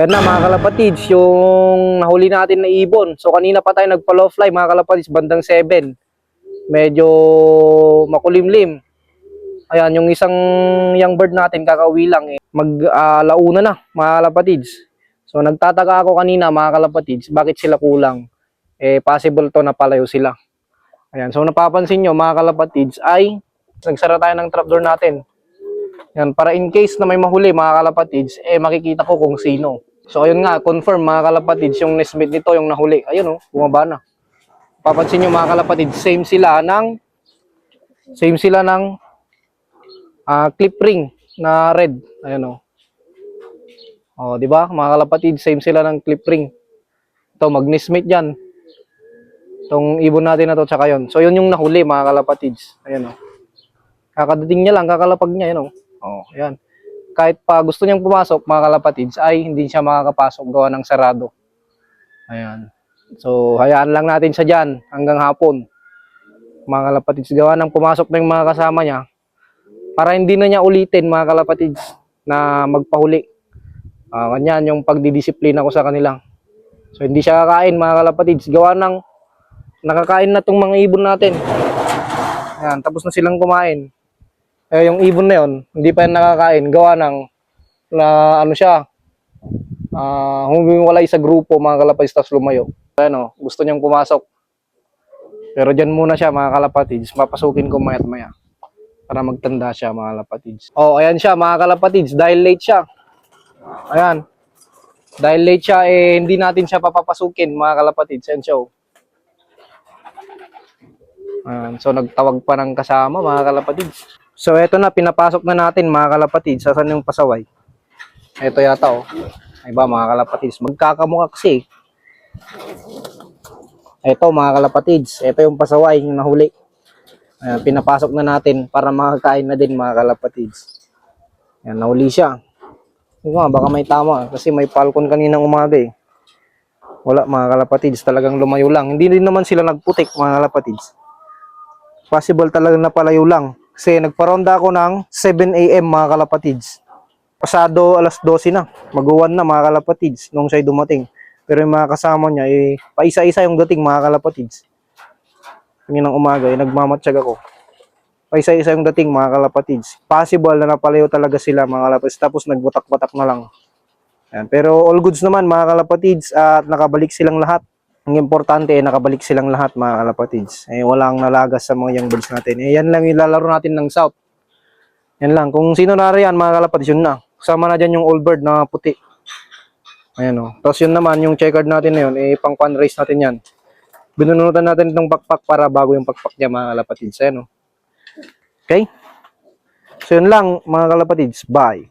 ayan na mga kalapatids, yung nahuli natin na ibon. So kanina pa tayo nagpa-low fly mga kalapatids, bandang 7. Medyo makulimlim. Ayan, yung isang young bird natin kakauwi lang eh. Launa na mga kalapatids. So nagtataka ako kanina mga kalapatids, bakit sila kulang? Eh possible to na palayo sila. Ayan, so napapansin nyo mga kalapatids ay nagsara tayo ng trapdoor natin. Yan, para in case na may mahuli mga kalapatids, eh makikita ko kung sino. So ayun nga, confirm mga kalapatids, yung nestmate nito yung nahuli. Ayun oh, bumaba na. Papansin nyo mga kalapatids, same sila ng clip ring na red. Ayun oh. Oh, di ba? Mga kalapatids, same sila ng clip ring. Ito, mag-nestmate diyan. Itong ibon natin na to, tsaka yun. So yun yung nahuli mga kalapatids. Ayun oh. Kakadating niya lang, kakalapag niya, yun oh. Oh, ayan. Kahit pa gusto niyang pumasok, mga kalapatids, ay hindi siya makakapasok gawa ng sarado. Ayan. So, hayaan lang natin siya dyan hanggang hapon. Mga kalapatids, gawa ng pumasok na yung mga kasama niya para hindi na niya ulitin, mga kalapatids, na magpahuli. Ganyan yung pagdidisiplina ko sa kanila. So, hindi siya kakain, mga kalapatids. Gawa ng nakakain na tong mga ibon natin. Ayan, tapos na silang kumain. Eh, yung ibon na yun, hindi pa yan nakakain. Gawa ng na ano siya, humiwalay sa grupo mga kalapatids tapos lumayo. Ano, gusto niyang pumasok. Pero dyan muna siya mga kalapatids. Papasukin ko maya't maya para magtanda siya mga kalapatids. Oh, ayan siya mga kalapatids. Dahil late siya. Ayan. Dahil late siya, eh hindi natin siya papapasukin mga kalapatids. Ayan siya. Ayan. So nagtawag pa ng kasama mga kalapatids. So eto na, pinapasok na natin mga kalapatids. Saan yung pasaway? Eto yata oh. Ay ba mga kalapatids, magkakamukha kasi. Eto mga kalapatids, eto yung pasaway yung nahuli. Ayan, pinapasok na natin para makakain na din mga kalapatids. Ayan, nahuli siya. Baka may tama kasi may falcon kaninang umaga eh. Wala mga kalapatids, talagang lumayo lang. Hindi din naman sila nagputik mga kalapatids. Possible talagang napalayo lang. Kasi nagparonda ako ng 7 AM mga kalapatids. Pasado alas 12 na. Mag-uwan na mga kalapatids nung siya'y dumating. Pero yung mga kasama niya, eh, paisa-isa yung dating mga kalapatids. Kaninang umaga, eh, nagmamatsyag ako. Paisa-isa yung dating mga kalapatids. Possible na napalayo talaga sila mga kalapatids. Tapos nagbutak-batak na lang. Ayan. Pero all goods naman mga kalapatids at nakabalik silang lahat. Ang importante eh, nakabalik silang lahat mga kalapatids. Eh, walang nalagas sa mga young birds natin. Eh, yan lang ilalaro natin ng south. Yan lang. Kung sino na riyan mga kalapatids, yun na. Kasama na dyan yung old bird na puti. Ayan o. Tapos yun naman, yung checkered natin na yun, eh, pang fundraise natin yan. Binunutan natin itong pakpak para bago yung pakpak niya mga kalapatids. Ayan o. Okay? So yun lang mga kalapatids. Bye.